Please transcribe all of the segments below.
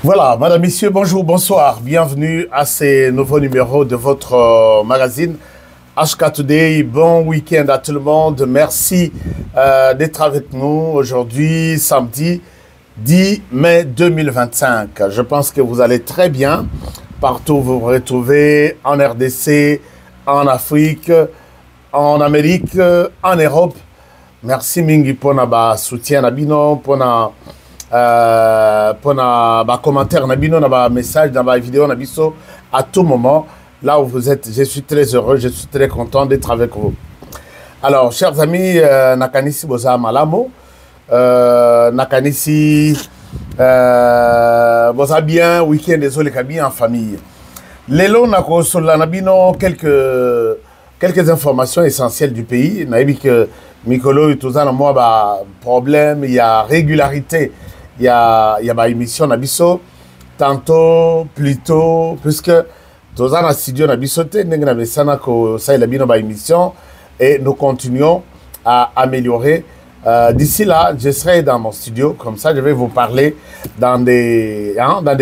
Voilà, madame, messieurs, bonjour, bonsoir. Bienvenue à ce nouveau numéro de votre magazine HK Today. Bon week-end à tout le monde. Merci d'être avec nous aujourd'hui, samedi 10 mai 2025. Je pense que vous allez très bien. Partout où vous vous retrouvez, en RDC, en Afrique, en Amérique, en Europe. Merci Mingi pour notre soutien, pour notre commentaire, message, vidéo, à tout moment, là où vous êtes. Je suis très heureux, je suis très content d'être avec vous. Alors, chers amis, Nakanisi Boza Malamo, Nakanisi Boza bien, week-end, désolé, bien en famille. Lélo, Nabino, quelques informations essentielles du pays. Naïbi que Mikolo, il y a problème, il y a régularité. Il y a une émission Nabiso, tantôt, plutôt, puisque tous en studio Nabiso, émission et nous continuons à améliorer. D'ici là, je serai dans mon studio, comme ça je vais vous parler dans des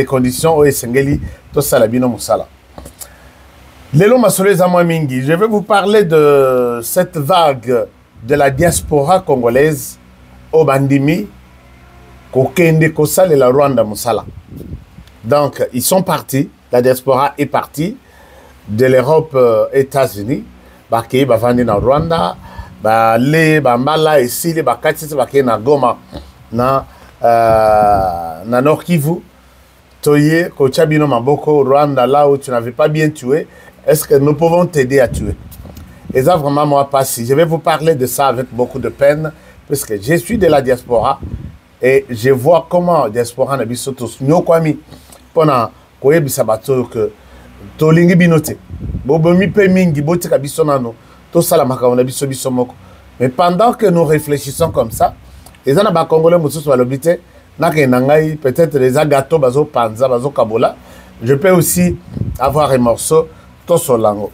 conditions où Sengeli, tout ça, Labino Moussala. Lelo Masole Zamwa Mingi, je vais vous parler de cette vague de la diaspora congolaise au Bandimi. Kokende Kosal et la Rwanda Moussala. Donc, ils sont partis, la diaspora est partie de l'Europe, États-Unis, Baki, Bavandi na Rwanda, Bale, Bambala, et Sili, Bakatsi, Baki na Goma, na Nord Kivu, Toye, Kochabino Maboko, Rwanda, là où tu n'avais pas bien tué, est-ce que nous pouvons t'aider à tuer? Et ça, vraiment, moi, pas si. Je vais vous parler de ça avec beaucoup de peine, parce que je suis de la diaspora. Et je vois comment diaspora na biso tous nyokwami pona koyebisa bato que tolingi binote bobomi pe mingi botika biso nano to sala makambo na biso biso moko. Mais pendant que nous réfléchissons comme ça, les ana ba congolais mosusu balobite na ke nangai peut-être les gâteaux bazo panza bazo kabola, je peux aussi avoir un morceau to solango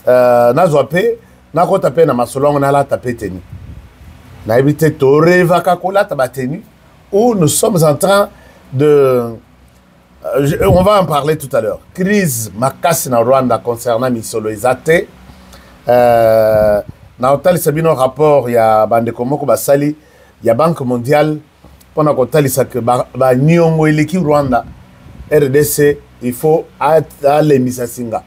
na zoape na ko taper na masolongo na la taper tenu na ebite to reva kakola tabatenu. Où nous sommes en train de... on va en parler tout à l'heure. Crise makasi na Rwanda concernant Misolo Izate. Na otali sabino rapport, il y a Bandeko Moko Basali, il y a Banque mondiale. Pendant qu'on tali sa que ba Nyongo Eleki Rwanda, RDC, il faut aller Misasinga.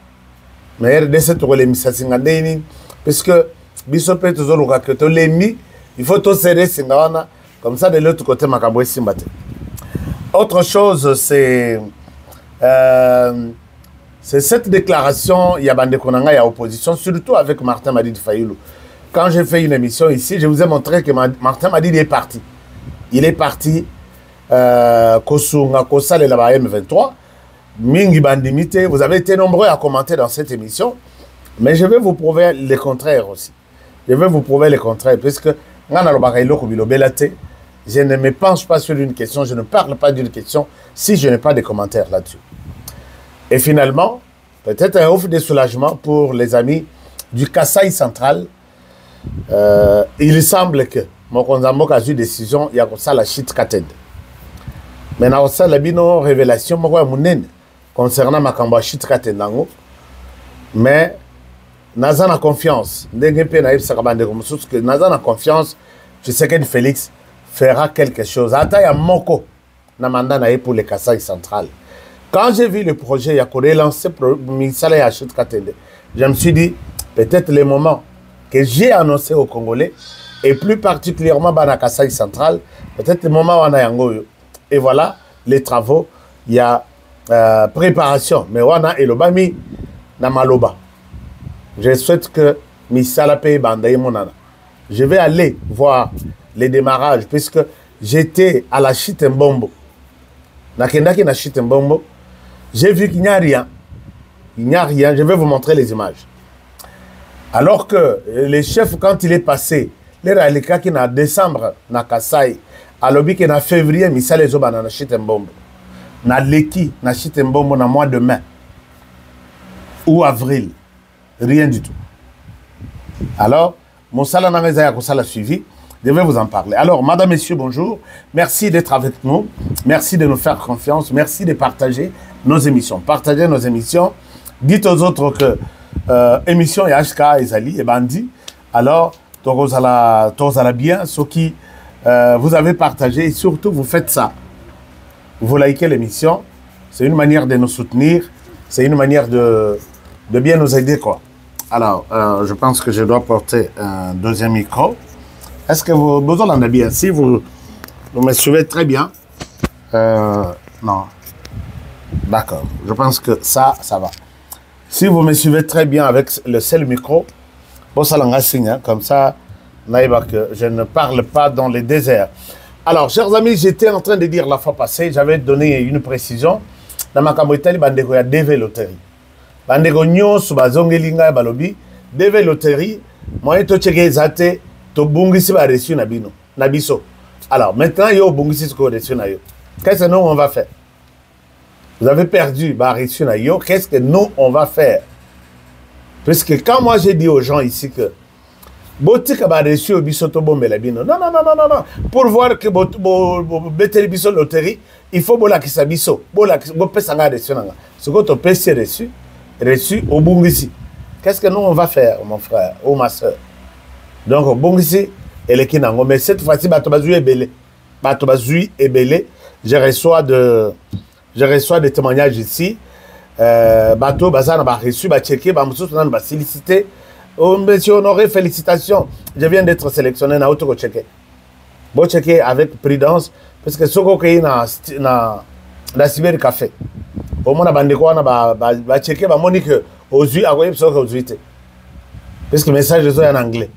Mais RDC, tu les Misasinga Deni, parce que Bisope, tu as que tu l'as mis, il faut tout serrer Singawana. Comme ça, de l'autre côté, Makaboué Simbate. Autre chose, c'est cette déclaration, il y a Bande Konanga, il y a opposition, surtout avec Martin Madidi Fayoulou. Quand j'ai fait une émission ici, je vous ai montré que Martin Madidi est parti. Il est parti, Kosunga, Kosal et la M23, Mingi Bandimite, vous avez été nombreux à commenter dans cette émission, mais je vais vous prouver le contraire aussi. Je vais vous prouver le contraire, puisque je ne me penche pas sur une question, je ne parle pas d'une question si je n'ai pas de commentaires là-dessus. Et finalement, peut-être un offre de soulagement pour les amis du Kasaï central. Il semble que Mokonzambo a eu une décision, il y a ça la chute kated. Maintenant, ça la bino révélation concernant Makamba chute kated. Mais Nazana confiance, Nazana confiance, je sais que Félix fera quelque chose. Ata Moko na mandana pour le Kasaï central. Quand j'ai vu le projet, il y a relancé Misala Yachut Katende. Je me suis dit, peut-être le moment que j'ai annoncé aux Congolais, et plus particulièrement dans Kasaï central, peut-être le moment où on a Yangoyo. Et voilà, les travaux, il y a préparation. Mais on a Elobami na Maloba. Je souhaite que Misala paye Bandaye Monana. Je vais aller voir les démarrages, puisque j'étais à la Chitembombo. Nakendaki na Chitembombo, j'ai vu qu'il n'y a rien. Il n'y a rien, je vais vous montrer les images. Alors que les chefs, quand il est passé, les Ralika qui en décembre, na Kasai, à l'objet qui en février, Missa les Oba na Chitembombo. Na Leki, na Chitembombo, na mois de mai. Ou avril. Rien du tout. Alors, mon salaire n'a pas suivi. Je vais vous en parler. Alors, madame, messieurs, bonjour. Merci d'être avec nous. Merci de nous faire confiance. Merci de partager nos émissions. Partagez nos émissions. Dites aux autres que émission HK, Ezali et Bandi. Alors, Tozala bien, ceux qui vous avez partagé et surtout vous faites ça. Vous likez l'émission. C'est une manière de nous soutenir. C'est une manière de bien nous aider, quoi. Alors, je pense que je dois porter un deuxième micro. Est-ce que vous en avez bien? Si vous me suivez très bien. Non. D'accord. Je pense que ça va. Si vous me suivez très bien avec le seul micro, bon, ça l'en signe, hein, comme ça, que je ne parle pas dans les déserts. Alors, chers amis, j'étais en train de dire la fois passée, j'avais donné une précision. Dans ma camboïtali, bandeko ya DV Loterie. Bandeko nyonso bazongelinga balobi, DV Loterie, moi to cheke zate, to bungisi ba reçu na bino, na biso. Alors, maintenant, yo bungisi ce qu'on reçu na yo. Qu'est-ce que nous on va faire? Vous avez perdu ba reçu na yo, qu'est-ce que nous on va faire? Parce que quand moi j'ai dit aux gens ici que Botika ba reçu au biso to bombela bino. Non. Pour voir que beteli biso loterie, il faut bola kisa biso. Bola pesa nga reçu nanga. Ce que tu pèse reçu au bungisi. Qu'est-ce que nous on va faire, mon frère ou ma soeur? Donc au bungisi et kinango, mais cette fois-ci bato bazui ebele. Bato bazui ebele. Je reçois des témoignages ici. Bato bazana ba reçu ba checker ba mususu nan ba solliciter. Oh, monsieur Honoré, félicitations. Je viens d'être sélectionné dans auto checker. Bon checker avec prudence parce que ce qu'on a na cyber café. Au moins bandeko na ba checker ba monique aux yeux à quoi ils sont aux yeux. Parce que message est en anglais.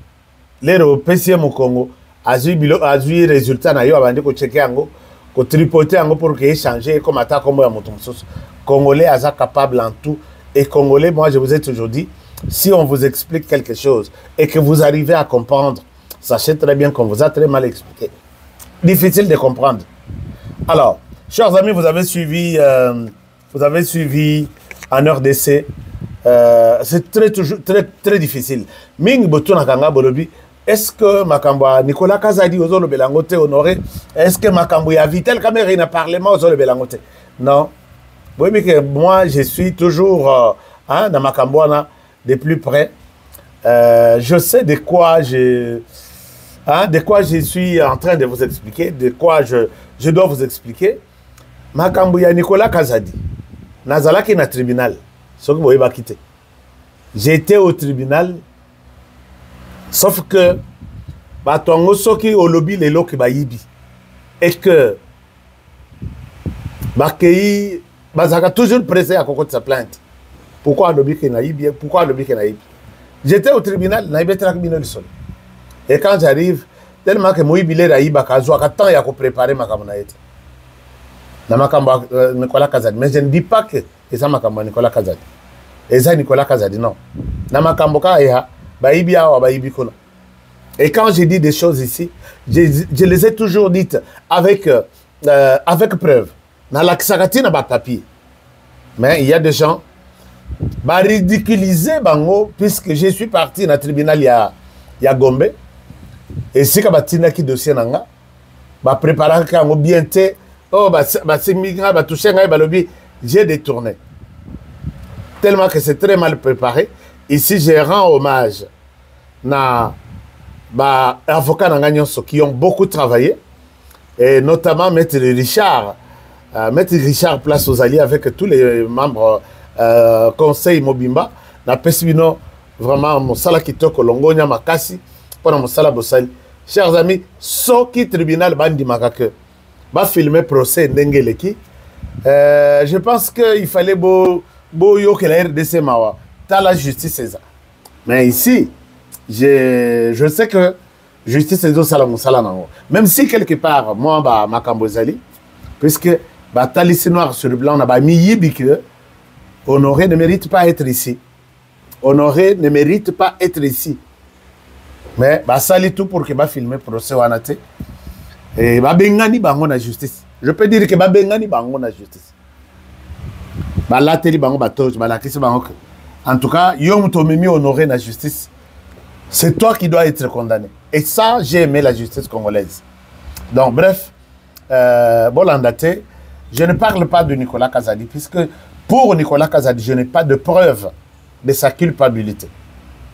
Les PCM au Congo azui résultat na yo bandeko checker ango ko tripoter ango pour que échanger comme attaque comme ya moto mususu. Congolais aza capable en tout et Congolais, moi je vous ai toujours dit, si on vous explique quelque chose et que vous arrivez à comprendre, sachez très bien qu'on vous a très mal expliqué. Difficile de comprendre. Alors, chers amis, vous avez suivi en heure d'essai. C'est très difficile. Ming Botuna Kanga Bolobi, est-ce que Makamba Nicolas Kazadi Ozolo Belangote honoré? Est-ce que Makambo ya Vitel Kamere n'a parlement Ozolo Belangote? Non. Oui, mais que moi, je suis toujours dans Makambouana de plus près. Je sais de quoi je suis en train de vous expliquer, de quoi je dois vous expliquer. Makambouya Nicolas Kazadi, Nazalaki na tribunal, ce que vous voyez quitter. J'étais au tribunal, sauf que Batongo Soki au lobby les loki bayibi. Et que Bakei Bazaka toujours pressé à côté de sa plainte. Pourquoi le lobby naïbi? Pourquoi le lobby naïbi? J'étais au tribunal, naïbi le sol. Et quand j'arrive, tellement que moi bilé naïba kazoa, quand temps il y a préparé ma camonaïte. Na makamba Nicolas Kazadi, mais je ne dis pas que ça makamba Nicolas Kazadi. Et ça Nicolas Kazadi non. Na makamboka ya baïbi ya baïbi kono. Et quand j'ai dit des choses ici, je les ai toujours dites avec preuve. Dans la Ksakati n'a pas papier. Mais il y a des gens qui ridiculiser bango puisque je suis parti dans le tribunal il y a Gombe. Et si que batina qui dossier nanga, préparer quand bien té, oh toucher j'ai détourné. Tellement que c'est très mal préparé. Ici je rends hommage na avocats qui ont beaucoup travaillé et notamment Maître Richard Place aux Alliés avec tous les membres conseil Mobimba na pesibino vraiment mosala kitoko longonya makasi pour mosala bosali. Chers amis, soki tribunal bandi makake ba filmer procès ndengeleki, je pense que il fallait beau yo que la RDC mawa ta la justice c'est ça. Mais ici je sais que justice c'est ça la mosala nango, même si quelque part moi makambo zali puisque talisi noir sur le blanc na ba miyibi que Honoré ne mérite pas être ici. Honoré ne mérite pas être ici. Mais ça lit tout pour que filmer procès wanate. Et bengani bango na justice. Je peux dire que bengani bango na justice. La télé bango batoj, la kisi bango. En tout cas, yom to mimi Honoré na justice. C'est toi qui dois être condamné. Et ça, j'ai aimé la justice congolaise. Donc, bref, Bolandate, je ne parle pas de Nicolas Kazadi, puisque pour Nicolas Kazadi, je n'ai pas de preuve de sa culpabilité.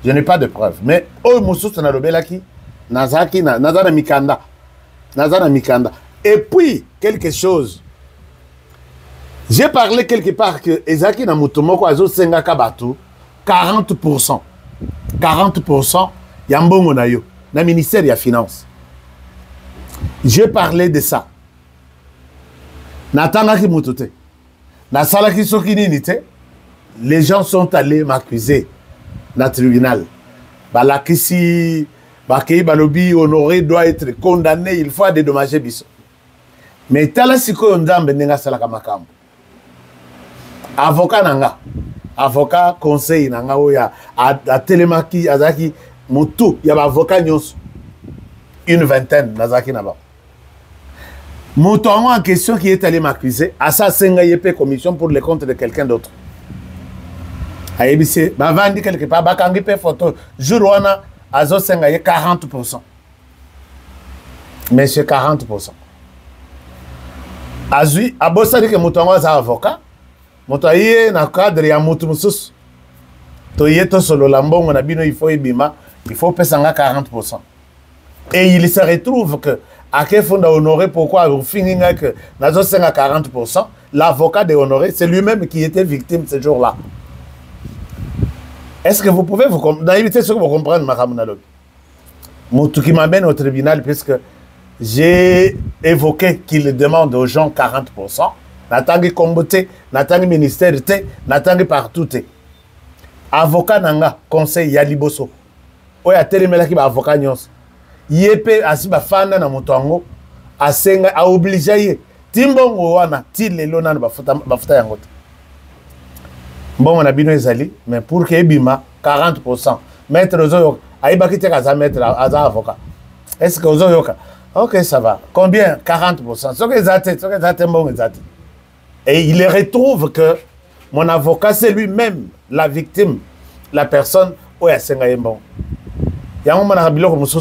Je n'ai pas de preuve. Mais, oh, Moussous Narobelaki, Nazaki, Nazana Mikanda. Nazana Mikanda. Et puis, quelque chose. J'ai parlé quelque part que Ezaki Namutomoko Azo Senga Kabatu, 40%. 40%, Yambongo Nayo, na ministère de la Finance. J'ai parlé de ça. Natangaki Moutoute. Nasalaki Sokininite. Les gens sont allés m'accuser dans le tribunal. Balakisi, Bakei Balobi, Honoré doit être condamné, il faut dédommager Bisso. Mais Talasiko Ndambe Nenga Salaka Makambo. Avocat Nanga. Avocat conseil Nanga Oya. A Telemaki, Azaki, Moutou, il y a un avocat Nyos. Une vingtaine, Nazaki Naba. Moutou en question qui est allé m'accuser, à ça, Sengayepe commission pour le compte de quelqu'un d'autre. Aïbissé, Bavandi quelque part, Bakangi pe photo, Juruana, Azo Sengaye 40%. Mais c'est 40%. Azui, Abosadi que Moutongo est avocat, Moutoye na cadre ya Moutoumoussous. Toyeto solo lambon, on a bino, il faut ibima, il faut payer 40%. Et il se retrouve que, à quel fond d'Honoré, pourquoi vous finissez que Nazo Senga 40%, l'avocat de Honoré, c'est lui-même qui était victime ce jour-là. Est-ce que vous pouvez vous comprendre? Ce que vous comprenez, Mahamounalog. Moutou qui m'amène au tribunal, puisque j'ai évoqué qu'il demande aux gens 40%. Natangi Kombote, Natangi ministère, Natangi partout. Avocat Nanga, conseil Yaliboso. Oya Telemelaki, avocat Nyos. Yepe asiba fanda na Moutongo, asenga, a obligé. Timbongo wana, tilelo na bafuta yangote. Bon, on a bien ezali, mais pour que Ebima, 40%. Maître Ozoyoka, Aïbaki Tekaza, maître avocat. Est-ce que Ozoyoka? Ok, ça va. Combien? 40%. Ce que Zate, bon, Zate. Et il retrouve que mon avocat, c'est lui-même la victime, la personne où il y a Sengaïmbon. Il y a un moment où il y a un moment où il y a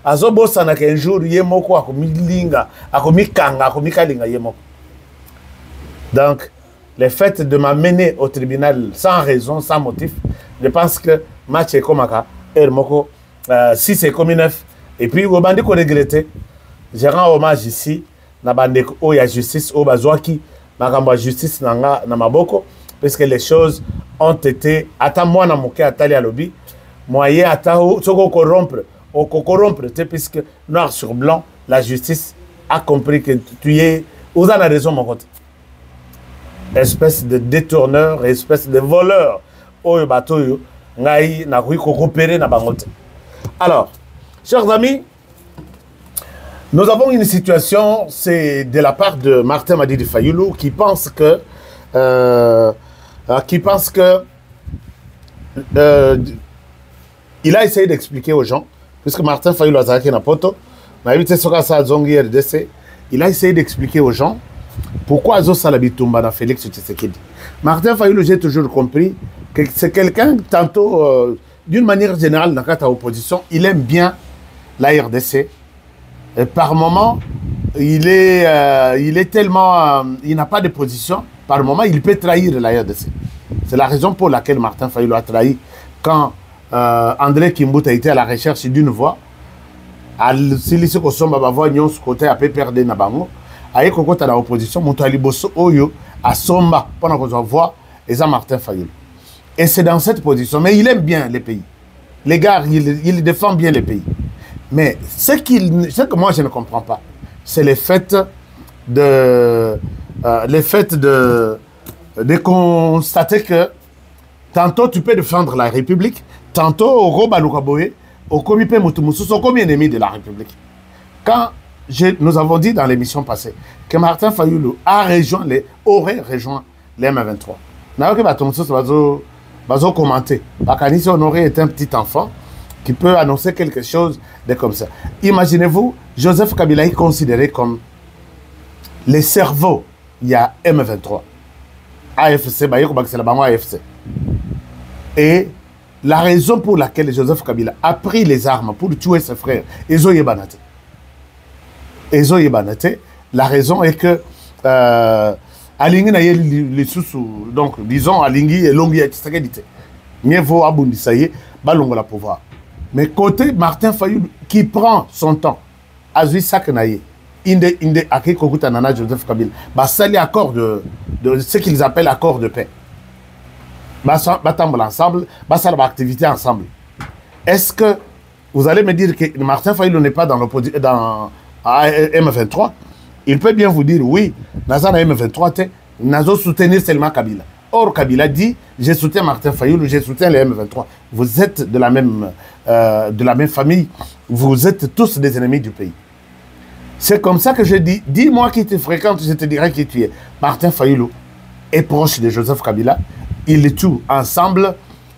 un moment qu'un jour, il y a un moment où il y a un moment. Donc, le fait de m'amener au tribunal sans raison, sans motif, je pense que match est comme ça. Si c'est comme 9. Et puis, au bandit qu'on regrette, je rends hommage ici, na bande où il y a justice, au Bazouaki, ma justice na maboko, parce que les choses ont été, attends moi na moké atali à lobby, moyen attends, ce qu'on corrompre, puisque noir sur blanc, la justice a compris que tu es, vous avez raison mon côté. Espèce de détourneur, espèce de voleur. Oyo bateau, ngai na coopérer na bangote. Alors, chers amis, nous avons une situation, c'est de la part de Martin Madidi Fayoulou qui pense que il a essayé d'expliquer aux gens, puisque Martin Fayoulou a zaki na poto, il a essayé d'expliquer aux gens pourquoi Azo Salabitumba na Félix Tshisekedi. Martin Fayoulou, j'ai toujours compris que c'est quelqu'un, tantôt, d'une manière générale, dans la opposition, il aime bien la RDC. Et par moment, il est tellement... il n'a pas de position. Par moment, il peut trahir la RDC. C'est la raison pour laquelle Martin Fayoulou a trahi quand André Kimbout a été à la recherche d'une voix. Si les Kosomba va voir Nyons côté a peu perdre na bango. Aïe Koko ta la opposition, Moutali Bosso Oyo à Somba pendant qu'on voit et ça Martin Fayoulou. Et c'est dans cette position. Mais il aime bien les pays. Les gars, il défend bien les pays. Mais ce que moi je ne comprends pas, c'est le fait de constater que tantôt tu peux défendre la République, tantôt au Robaloukaboé, au comité Moutoumoussous, au comité ennemi de la République. Quand nous avons dit dans l'émission passée que Martin Fayoulou aurait rejoint les M23. N'a pas que commenter. Bakanisi Honoré est un petit enfant qui peut annoncer quelque chose de comme ça. Imaginez-vous, Joseph Kabila est considéré comme le cerveau, il y a M23. AFC, c'est la banque AFC. Et la raison pour laquelle Joseph Kabila a pris les armes pour tuer ses frères, Ezo Yebanate. Ezo Yebanate, la raison est que Alingi na les sous, donc disons Alingi et Longi et Tshisekedi. Mieux vaut abondisaye, balongo la pouvoir. Mais côté Martin Fayulu qui prend son temps, Azui Saknaye, inde ake kokuta nana Joseph Kabila, bah ça les accords de ce qu'ils appellent accord de paix. Bah ensemble, bah ça l'activité ensemble. Est-ce que vous allez me dire que Martin Fayulu n'est pas dans l'opposition dans M23? Il peut bien vous dire oui, Nazana M23, Nazo soutenir seulement Kabila. Or, Kabila dit, je soutiens Martin Fayulu, je soutiens les M23. Vous êtes de la même famille, vous êtes tous des ennemis du pays. C'est comme ça que je dis, dis-moi qui te fréquente, je te dirai qui tu es. Martin Fayulu est proche de Joseph Kabila, ils tuent ensemble,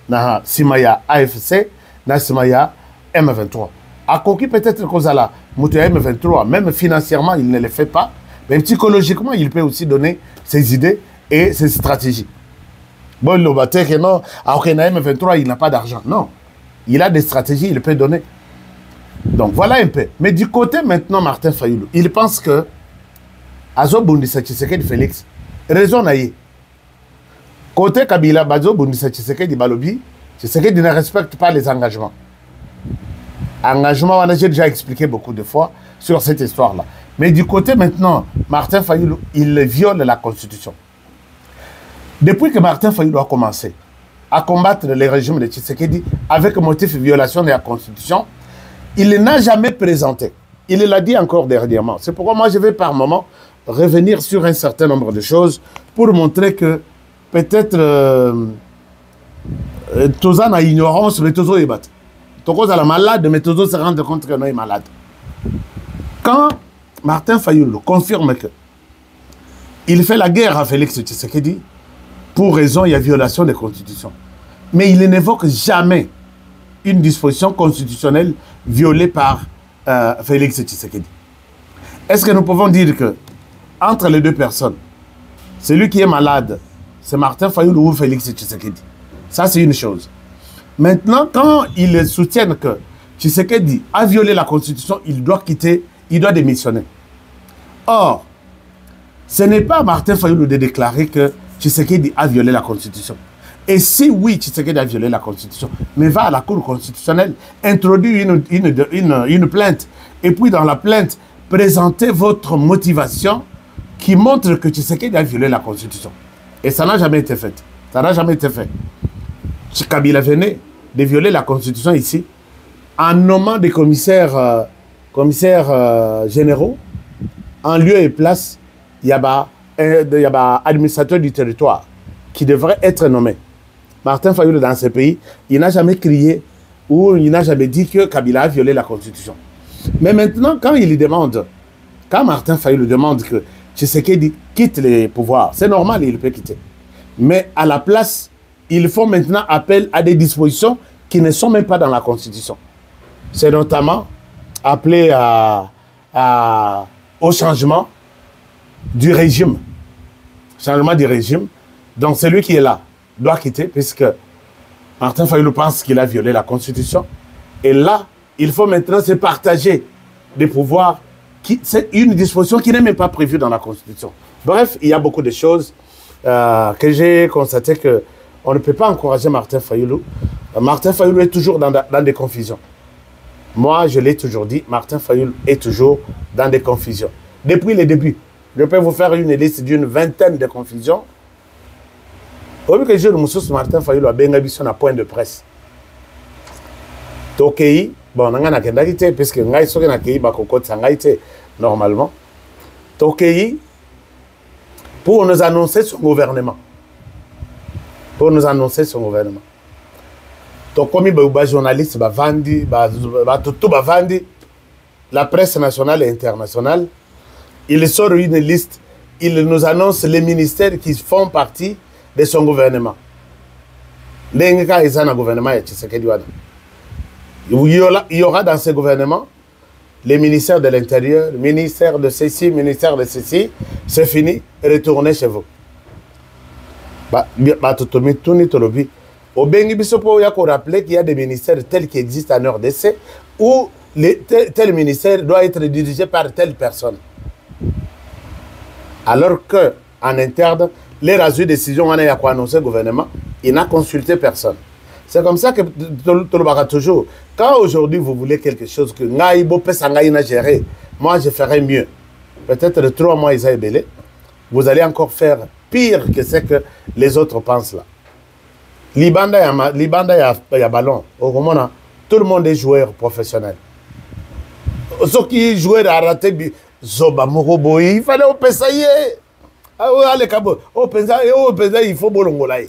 na Simaya AFC, na Simaya M23. À Koki, peut-être que la M23, même financièrement, il ne le fait pas, mais psychologiquement, il peut aussi donner ses idées et ses stratégies. Bon, le bâtiment que non, alors que M23, il n'a pas d'argent. Non, il a des stratégies, il peut donner. Donc voilà un peu. Mais du côté maintenant, Martin Fayulu, il pense que Azo Bundisa Tshisekedi Félix, raison naïe. Côté Kabila, Bazo Bundisa Tshisekedi Balobi, Tshisekedi ne respecte pas les engagements. Engagement, j'ai déjà expliqué beaucoup de fois sur cette histoire-là. Mais du côté maintenant, Martin Fayulu, il viole la Constitution. Depuis que Martin Fayulu a commencé à combattre le régime de Tshisekedi avec motif de violation de la Constitution, il n'a jamais présenté. Il l'a dit encore dernièrement. C'est pourquoi moi je vais par moment revenir sur un certain nombre de choses pour montrer que peut-être tous en ignorance, mais tous en battent. Tous en malade, mais tous se rendent compte qu'on est malade. Quand Martin Fayulu confirme que il fait la guerre à Félix Tshisekedi, pour raison, il y a violation des constitutions. Mais il n'évoque jamais une disposition constitutionnelle violée par Félix Tshisekedi. Est-ce que nous pouvons dire que entre les deux personnes, celui qui est malade, c'est Martin Fayulu ou Félix Tshisekedi? Ça, c'est une chose. Maintenant, quand ils soutiennent que Tshisekedi a violé la constitution, il doit quitter, il doit démissionner. Or, ce n'est pas Martin Fayulu de déclarer que Tshisekedi a violé la Constitution. Et si oui, Tshisekedi a violé la Constitution, mais va à la Cour constitutionnelle, introduit une plainte, et puis dans la plainte, présentez votre motivation qui montre que Tshisekedi a violé la Constitution. Et ça n'a jamais été fait. Ça n'a jamais été fait. Kabila venait de violer la Constitution ici, en nommant des commissaires généraux, en lieu et place, il y a un administrateur du territoire qui devrait être nommé. Martin Fayulu, dans ce pays, il n'a jamais crié ou il n'a jamais dit que Kabila a violé la Constitution. Mais maintenant, quand il demande, quand Martin Fayulu demande que Tshisekedi quitte les pouvoirs, c'est normal, il peut quitter. Mais à la place, il faut maintenant appel à des dispositions qui ne sont même pas dans la Constitution. C'est notamment appelé au changement du régime. Changement du régime. Donc celui qui est là doit quitter puisque Martin Fayulu pense qu'il a violé la Constitution. Et là, il faut maintenant se partager des pouvoirs. C'est une disposition qui n'est même pas prévue dans la Constitution. Bref, il y a beaucoup de choses que j'ai constaté qu'on ne peut pas encourager Martin Fayulu. Martin Fayulu est toujours dans des confusions. Moi, je l'ai toujours dit, Martin Fayulu est toujours dans des confusions. Depuis le début, je peux vous faire une liste d'une vingtaine de confusions. Au vu que je me Martin Fayulu a bien un point de presse. Tokei, bon, on a une parce que ngai soki na kei bakoko tsangaite normalement. Tokei pour nous annoncer son gouvernement. Pour nous annoncer son gouvernement. Donc comme les journalistes bavandi, tout bavandi, la presse nationale et internationale, il sort une liste, il nous annonce les ministères qui font partie de son gouvernement. L'Enga est un gouvernement et Tshisekedi wana. Il y aura dans ce gouvernement les ministères de l'Intérieur, le ministère de ceci, ministère de ceci, c'est fini, retournez chez vous. Au Bengi Bisopo, il y a qu'on rappeler qu'il y a des ministères tels qui existent en RDC où tel ministère doit être dirigé par telle personne. Alors qu'en interne, les rasures décisions, on a annoncé le gouvernement, il n'a consulté personne. C'est comme ça que toujours, quand aujourd'hui vous voulez quelque chose que Ngaïbo Pessangaï n'a géré, moi je ferais mieux. Peut-être 3 mois, Isaïe Belé, vous allez encore faire pire que ce que les autres pensent là. Libanda, il y a ballon. Au moment, tout le monde est joueur professionnel. Ceux qui jouent à rater, Zoba Moroboy, il fallait au Pessaye. Allez, Kabo, au Pessaye, il faut bolongolaï.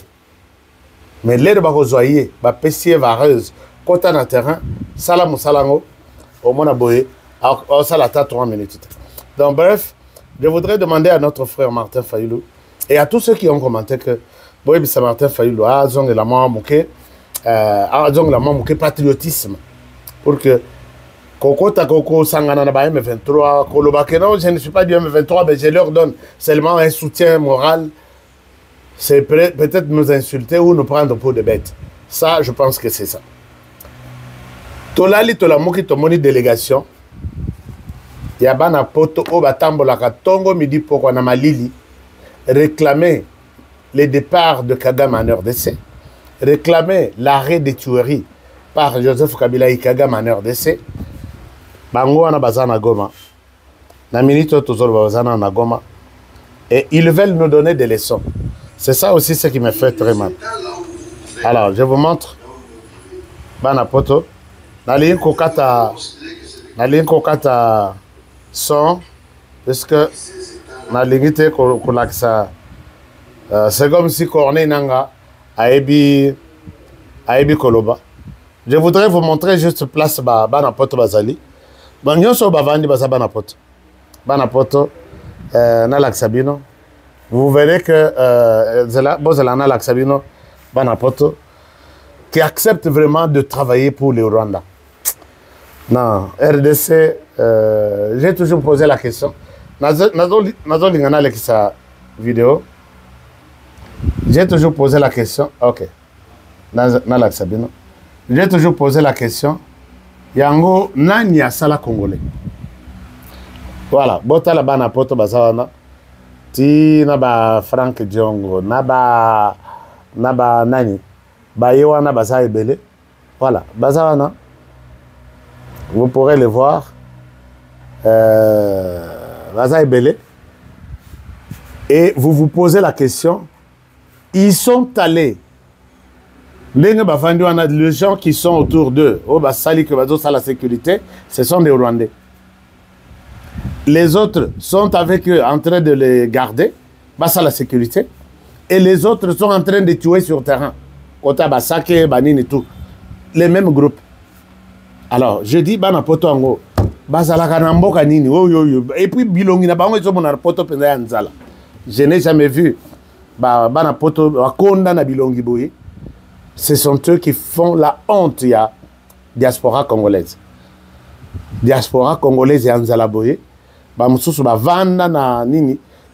Mais l'air va rejoyer, va Pessier vareuse, quand on a terrain, Salam Salango, au Monaboye, au Salata 3 minutes. Donc, bref, je voudrais demander à notre frère Martin Fayulu et à tous ceux qui ont commenté que Boy Bissa Martin Fayulu a zong la mouké patriotisme pour que Koko Takoko Sangana na M23 Kolobakeno, je ne suis pas du M23 mais je leur donne seulement un soutien moral. C'est peut-être nous insulter ou nous prendre pour des bêtes. Ça, je pense que c'est ça. Tolali Tolamoki Tomoni délégation. Yabana poto o batambola katongo midi poko na malili réclamer le départ de Kagame en RDC, réclamer l'arrêt des tueries par Joseph Kabila et Kagame en RDC. Bango wana bazana Goma. Na minito tozolo bazana na Goma. Et ils veulent nous donner des leçons. C'est ça aussi ce qui me fait très mal. Alors, je vous montre. Bana poto. Nali kokata son, parce que na limité kolaksa c'est comme si Corneille Nanga aebi koloba. Je voudrais vous montrer juste place bana poto bazali. Banyo so bavandi basa bana poto na laksabino. Vous verrez que Bozalana Laksabino bana poto qui accepte vraiment de travailler pour le Rwanda. Non, RDC, j'ai toujours posé la question. Nazolingana sa vidéo. J'ai toujours posé la question. Ok. J'ai toujours posé la question. Yango nani asala congolais. Voilà. Bota la bana poto bazawana. Ti naba Frank Diongo. Naba nani. Bayewa na baza ebele. Voilà. Bazawana. Vous pourrez le voir. Baza ebele. Et vous vous posez la question. Ils sont allés. Les gens qui sont autour d'eux, la sécurité, ce sont des Rwandais. Les autres sont avec eux en train de les garder, ça la sécurité. Et les autres sont en train de tuer sur terrain. Kota Basake, Banine et tout. Les mêmes groupes. Alors, je dis, Bana Poto Ango, Bazalaka Namboka Nini, et puis Bilongi Nabango, ils sont mon poto Penza. Je n'ai jamais vu Bana Poto Wakonda na Bilongi Boye. Ce sont eux qui font la honte, il y a diaspora congolaise. Diaspora congolaise et Anzalaboye.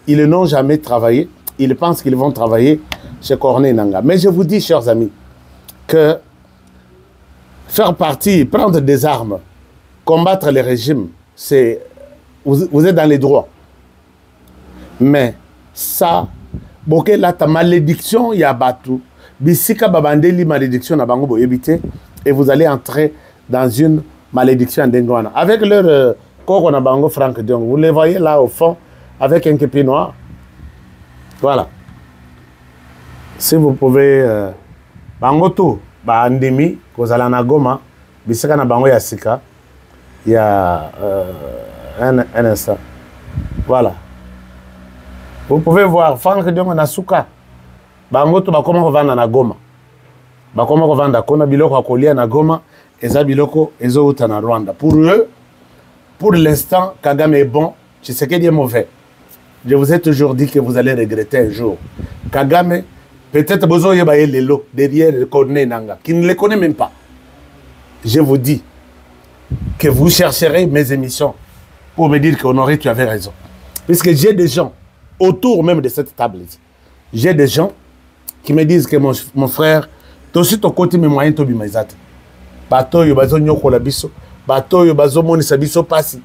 Ils n'ont jamais travaillé. Ils pensent qu'ils vont travailler chez Corneille Nanga. Mais je vous dis, chers amis, que faire partie, prendre des armes, combattre les régimes, c'est vous êtes dans les droits. Mais ça, ta malédiction, il y a Batou. Bisika babandeli malédiction na bango boyebité et vous allez entrer dans une malédiction d'Engwana. Avec leur corps na bango Frank Diong, vous les voyez là au fond avec un képi noir. Voilà. Si vous pouvez bango tout ba andemi kozala na Goma bisika na bango ya sika il y a un instant. Voilà. Vous pouvez voir Frank Diong na suka. Bango to bakoma kovanda na Goma. Bakoma kovanda kona biloko akolia na Goma, eza biloko ezo uta na Rwanda. Pour eux, pour l'instant, Kagame est bon, Tshisekedi est mauvais. Je vous ai toujours dit que vous allez regretter un jour. Kagame, peut-être besoin de bailler lelo derrière le Corneille Nanga, qui ne les connaît même pas. Je vous dis que vous chercherez mes émissions pour me dire qu'Honoré, tu avais raison. Puisque j'ai des gens autour même de cette table. J'ai des gens qui me disent que mon frère, Tosi to côté mes moyens to bimazate. Bato yo bazo nyoko la biso. Bato yo bazo monisa biso pasi.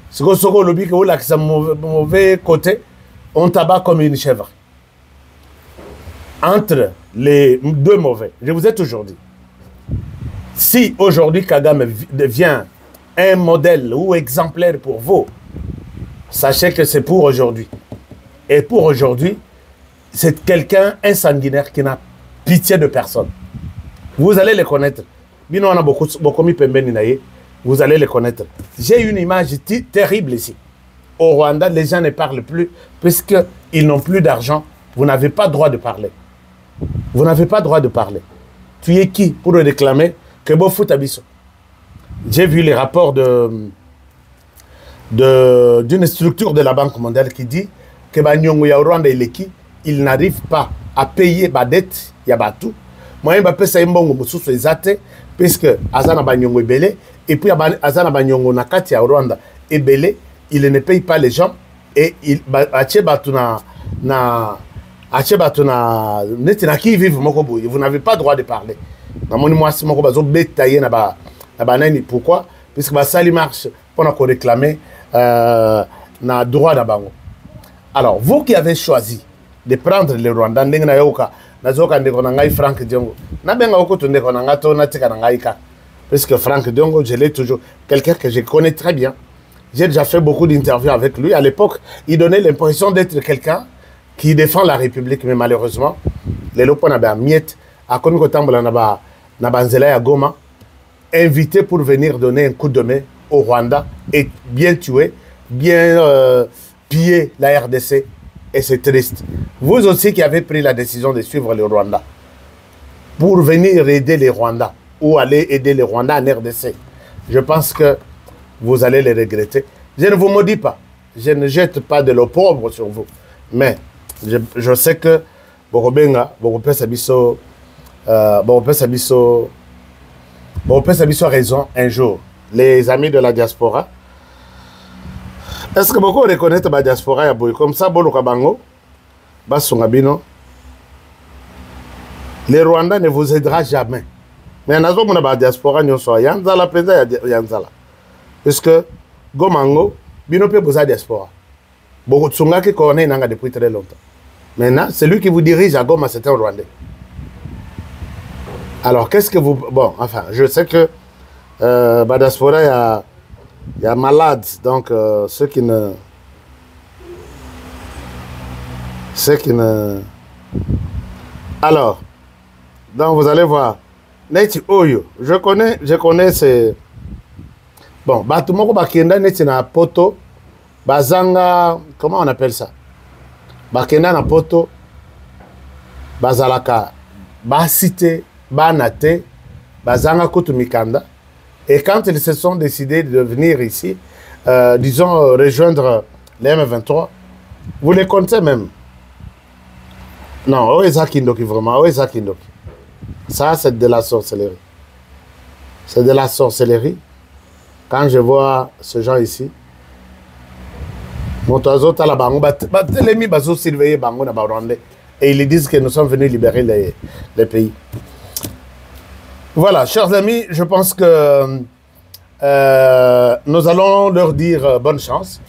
Siko soko lobi que ou la qui sa mauvais côté, on tabac comme une chèvre. Entre les deux mauvais, je vous ai toujours dit. Si aujourd'hui Kagame devient un modèle ou exemplaire pour vous, sachez que c'est pour aujourd'hui. Et pour aujourd'hui, c'est quelqu'un insanguinaire qui n'a pitié de personne. Vous allez les connaître. Bino on a beaucoup mis pembeni naye. Vous allez les connaître. J'ai une image terrible ici. Au Rwanda, les gens ne parlent plus puisqu'ils n'ont plus d'argent. Vous n'avez pas droit de parler. Vous n'avez pas droit de parler. Tu es qui pour réclamer que Bofu Tabiso? J'ai vu les rapports d'une structure de la Banque mondiale qui dit que Banyongo ya Rwanda et Leki, ils n'arrivent pas à payer ma dette Yabatu. Moi, je vais payer mbongo mususu ezate puisque Azana Banyongo ebele et puis Azana Banyongo nakati ya Rwanda ebele, il ne paye pas les gens et il vous n'avez pas droit de parler. Pourquoi? Puisque ça marche pour qu'on réclamer na droit d'abord. Alors, vous qui avez choisi de prendre le Rwanda, Franck Diongo, puisque Franck Diongo, je l'ai toujours, quelqu'un que je connais très bien. J'ai déjà fait beaucoup d'interviews avec lui. À l'époque, il donnait l'impression d'être quelqu'un qui défend la République, mais malheureusement, les lopons n'avaient miette à Komikotambola Nabanzela à Goma, invité pour venir donner un coup de main au Rwanda et bien tuer, bien piller la RDC. Et c'est triste. Vous aussi qui avez pris la décision de suivre le Rwanda pour venir aider les Rwandais ou aller aider les Rwandais en RDC, je pense que vous allez les regretter. Je ne vous maudis pas. Je ne jette pas de l'opprobre sur vous. Mais je sais que Borobenga, Boropesabiso a raison un jour. Les amis de la diaspora, est-ce que beaucoup reconnaissent la diaspora comme ça, Bolo Kabango, Basungabino? Les Rwandais ne vous aidera jamais. Mais en azon la diaspora, nous sommes Yanzala, Yanzala. Parce que Gomango, Bino peut vous diaspora. Beaucoup de Tsunga qui connaît Nanga depuis très longtemps. Maintenant, celui qui vous dirige à Goma, c'est un Rwandais. Alors, qu'est-ce que vous... Bon, enfin, je sais que diaspora, il y a malades, donc ceux qui ne... Alors, donc vous allez voir. Neti Oyo, je connais ces... Bon, Batumoko Bakenda Neti na poto, Bazanga, comment on appelle ça? Bakenda na poto, Bazalaka, Basite, Banate, Bazanga Kutumikanda. Et quand ils se sont décidés de venir ici, disons, rejoindre les M23, vous les comptez même. Non, Oeza Kindoki, vraiment, Oeza Kindoki. Ça, c'est de la sorcellerie. C'est de la sorcellerie. Quand je vois ce gens ici, et ils disent que nous sommes venus libérer les pays. Voilà, chers amis, je pense que nous allons leur dire bonne chance.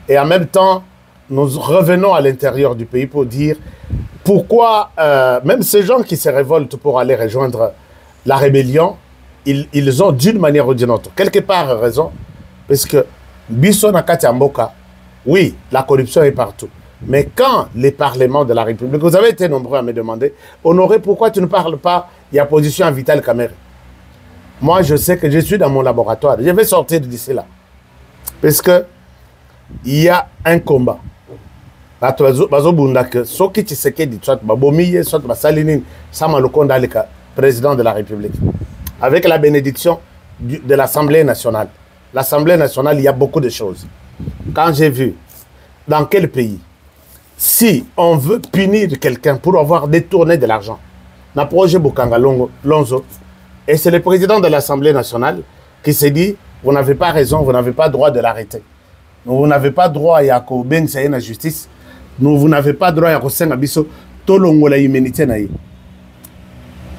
Et en même temps, nous revenons à l'intérieur du pays pour dire pourquoi même ces gens qui se révoltent pour aller rejoindre la rébellion, ils ont d'une manière ou d'une autre, quelque part raison, parce que Bisso Nakati Amboka, oui, la corruption est partout. Mais quand les parlements de la République, vous avez été nombreux à me demander, Honoré, pourquoi tu ne parles pas, il y a position à Vital Kamerhe. Moi, je sais que je suis dans mon laboratoire. Je vais sortir d'ici là. Parce que il y a un combat. Président de la République. Avec la bénédiction de l'Assemblée nationale. L'Assemblée nationale, il y a beaucoup de choses. Quand j'ai vu dans quel pays, si on veut punir quelqu'un pour avoir détourné de l'argent, na projet Bokanga Lonzo, et c'est le président de l'Assemblée nationale qui s'est dit, vous n'avez pas raison, vous n'avez pas droit de l'arrêter. Vous n'avez pas droit à la justice, vous n'avez pas droit à la tolongo la humanité.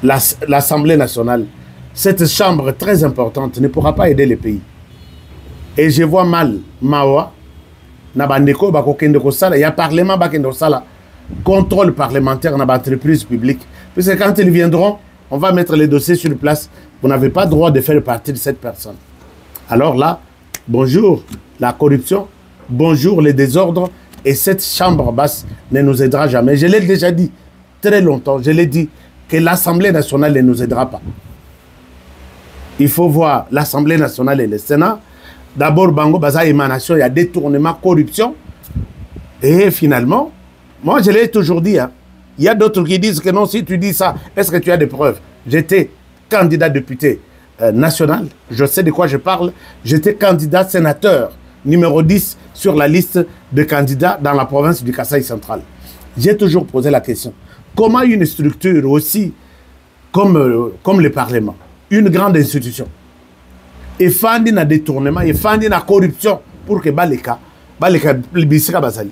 l'Assemblée nationale, cette chambre très importante, ne pourra pas aider le pays. Et je vois mal Mawa, Nabandeko, Bakokende Kosala, il y a Parlement Bakende Kosala, contrôle parlementaire dans l'entreprise publique. Parce que quand ils viendront, on va mettre les dossiers sur place. Vous n'avez pas le droit de faire partie de cette personne. Alors là, bonjour la corruption, bonjour les désordres, et cette chambre basse ne nous aidera jamais. Je l'ai déjà dit très longtemps, je l'ai dit, que l'Assemblée nationale ne nous aidera pas. Il faut voir l'Assemblée nationale et le Sénat. D'abord, Bango Baza émanation, il y a détournement, corruption. Et finalement, moi je l'ai toujours dit, hein, il y a d'autres qui disent que non, si tu dis ça, est-ce que tu as des preuves? J'étais candidat député national, je sais de quoi je parle. J'étais candidat sénateur numéro 10 sur la liste de candidats dans la province du Kasaï central. J'ai toujours posé la question. Comment une structure aussi comme le Parlement, une grande institution, et fandi na détournement, et fandi na corruption pour que Baleka Bazali,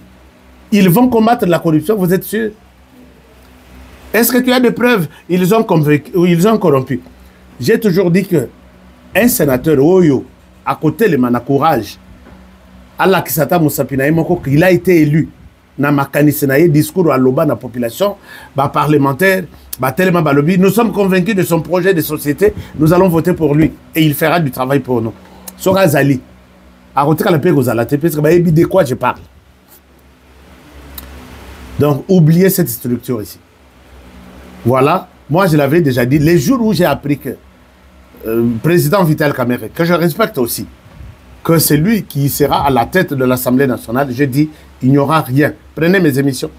ils vont combattre la corruption, vous êtes sûr? Est-ce que tu as des preuves? Ils ont convaincu, ou ils ont corrompu. J'ai toujours dit que un sénateur, Oyo, à côté de Mana Courage, Allah Kisata Moussapina, il a été élu dans ma canisenaïe, discours à l'Oba, dans la population, parlementaire, tellement balobi. Nous sommes convaincus de son projet de société, nous allons voter pour lui et il fera du travail pour nous. Sora Zali, à côté de la paix aux alatés, parce que de quoi je parle. Donc, oubliez cette structure ici. Voilà, moi je l'avais déjà dit, les jours où j'ai appris que président Vital Kamerhe, que je respecte aussi, que c'est lui qui sera à la tête de l'Assemblée nationale, j'ai dit, il n'y aura rien. Prenez mes émissions.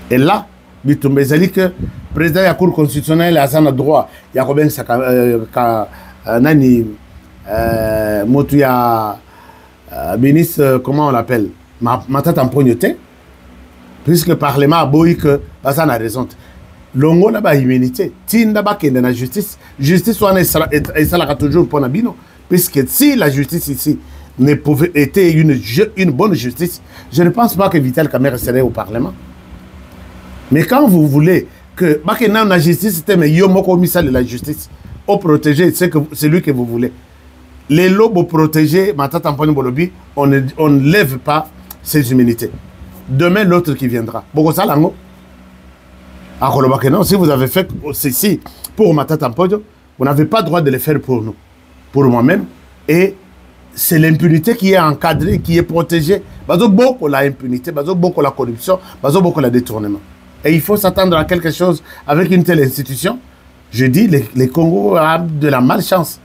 Et là, Bitumbe Zali, que le président de la Cour constitutionnelle a un droit, il y a combien de Motuya, ministre, comment on l'appelle, Matat Ampognoté, puisque le Parlement a beau que ça n'a raison. Longo n'a pas immunité. Tinda ba kende na justice. Justice wana esalaka toujours pour Nabino. Puisque si la justice ici ne pouvait être une bonne justice, je ne pense pas que Vital Kamerhe serait au Parlement. Mais quand vous voulez que la justice c'était mais yomoko misa de la justice, au protéger, c'est lui que vous voulez. Les lobes protégés, Matata Mponi Bolobi, on ne lève pas ses immunités. Demain l'autre qui viendra. Boko Salango. Non, si vous avez fait ceci pour Matata Mpodio, vous n'avez pas le droit de le faire pour nous, pour moi-même. Et c'est l'impunité qui est encadrée, qui est protégée. Bazo beaucoup la impunité, bazo beaucoup la corruption, bazo beaucoup la détournement. Et il faut s'attendre à quelque chose avec une telle institution. Je dis, les Congos ont de la malchance.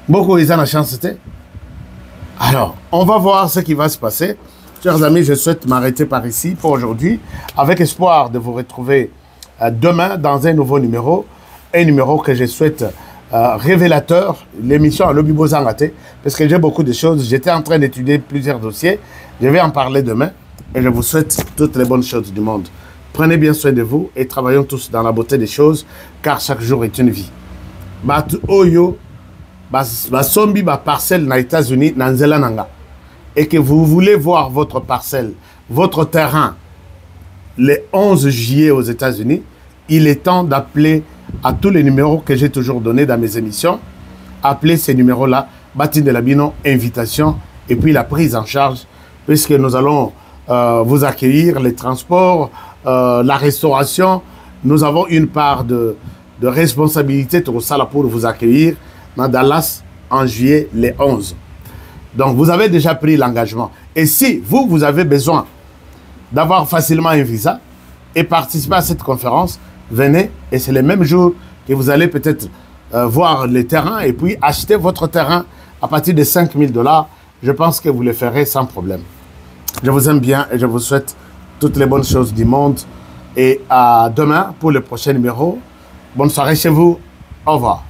Beaucoup ils ont la chance. Alors, on va voir ce qui va se passer. Chers amis, je souhaite m'arrêter par ici pour aujourd'hui, avec espoir de vous retrouver demain dans un nouveau numéro, un numéro que je souhaite révélateur, l'émission à Lobi Bozangate, parce que j'ai beaucoup de choses. J'étais en train d'étudier plusieurs dossiers, je vais en parler demain, et je vous souhaite toutes les bonnes choses du monde. Prenez bien soin de vous et travaillons tous dans la beauté des choses, car chaque jour est une vie. Batu Oyo, Basombi, parcelle aux États-Unis, dans Nanga. Et que vous voulez voir votre parcelle, votre terrain, le 11 juillet aux États-Unis, il est temps d'appeler à tous les numéros que j'ai toujours donnés dans mes émissions. Appelez ces numéros-là, Batin de Labino, invitation, et puis la prise en charge, puisque nous allons vous accueillir, les transports, la restauration. Nous avons une part de responsabilité pour vous accueillir dans Dallas en juillet, les 11. Donc, vous avez déjà pris l'engagement. Et si vous avez besoin d'avoir facilement un visa et participer à cette conférence, venez et c'est le même jour que vous allez peut-être voir les terrains et puis acheter votre terrain à partir de 5 000 $. Je pense que vous le ferez sans problème. Je vous aime bien et je vous souhaite toutes les bonnes choses du monde. Et à demain pour le prochain numéro. Bonne soirée chez vous. Au revoir.